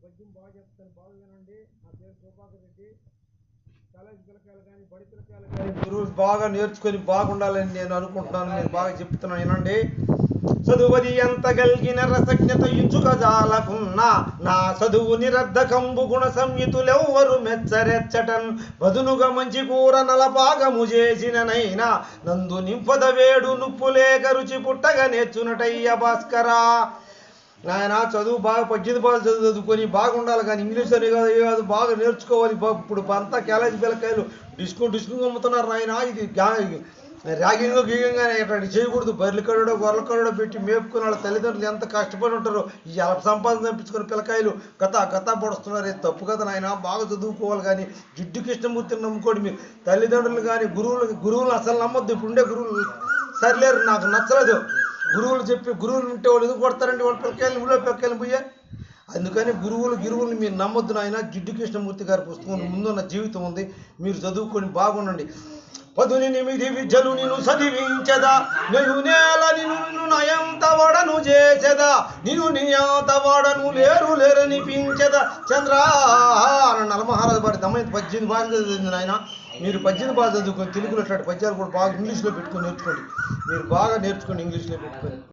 పద్యం బాగా చెప్తాను, బాగా వినండి. నా పేరు ప్రభాకర్ రెడ్డి. కాలేజీ పిల్లకాయలు కానీ బడి పిల్లకాయలు కానీ గురువులు బాగా నేర్చుకొని బాగుండాలని నేను అనుకుంటున్నాను. నేను బాగా చెప్తున్నాను, వినండి. చదువది ఎంత గల్గిన రసజ్ఞత ఇంచుక జాలకున్న నా చదువు నిరర్ధకంబు గుణ సంయుతులెవ్వరు మెచ్చరెచ్చటన్ బదునుగా మంచి కూర నలపాగము చేసిననైనా నందు నింపద వేడు నుప్పు లేక రుచి పుట్టగా నేర్చునటయ్య భాస్కరా. ఆయన చదువు బాగా 18 బాగా చదువుకొని బాగుండాలి, కానీ ఇంగ్లీష్ అని కాదు బాగా నేర్చుకోవాలి. ఇప్పుడు అంతా కాలేజీ పిల్లకాయలు డిస్కౌంట్ అమ్ముతున్నారు నాయన. ఇది ర్యాగింగ్ గీగంగానే ఇట్లాంటి చేయకూడదు. బర్రెలు కడడో గొర్రెల కడడో పెట్టి మేపుకుని వాళ్ళ తల్లిదండ్రులు ఎంత కష్టపడి ఉంటారో ఈ అల్ప సంపాదన చంపించుకుని పిల్లకాయలు గత పొడుస్తున్నారు. ఇది తప్పు కదా నాయన. బాగా చదువుకోవాలి, కానీ జిడ్డు కృష్ణమూర్తిని నమ్ముకోండి. మీరు తల్లిదండ్రులు కానీ గురువులు అసలు నమ్మొద్దు. ఇప్పుడుండే గురువులు సరిలేరు, నాకు నచ్చలేదు. గురువులు ఉంటే వాళ్ళు ఎందుకు కొడతారండి? వాళ్ళ పిల్లకాయలు ఊళ్ళో పిల్లకాయలు పోయా. అందుకని గురువులు మీరు నమ్మొద్దు నాయన. జిడ్డు కృష్ణమూర్తి గారి పుస్తకం ముందున్న జీవితం ఉంది, మీరు చదువుకొని బాగుండండి. 18 విద్యలు నిన్ను చదివించదా, నేను నేల నిన్ను నయంత వడను చేసేదా, నిన్ను నియంత వడను లేరనిపించదా చంద్ర అని నలమహారాజు వారి దమయంతి 18 బాగా చదివింది నాయన. మీరు 18 బాగా చదువుకొని తెలుగులో అట్లాంటి పద్యాలు కూడా బాగా ఇంగ్లీష్లో పెట్టుకొని నేర్చుకోండి. మీరు బాగా నేర్చుకోండి ఇంగ్లీష్లో పెట్టుకొని.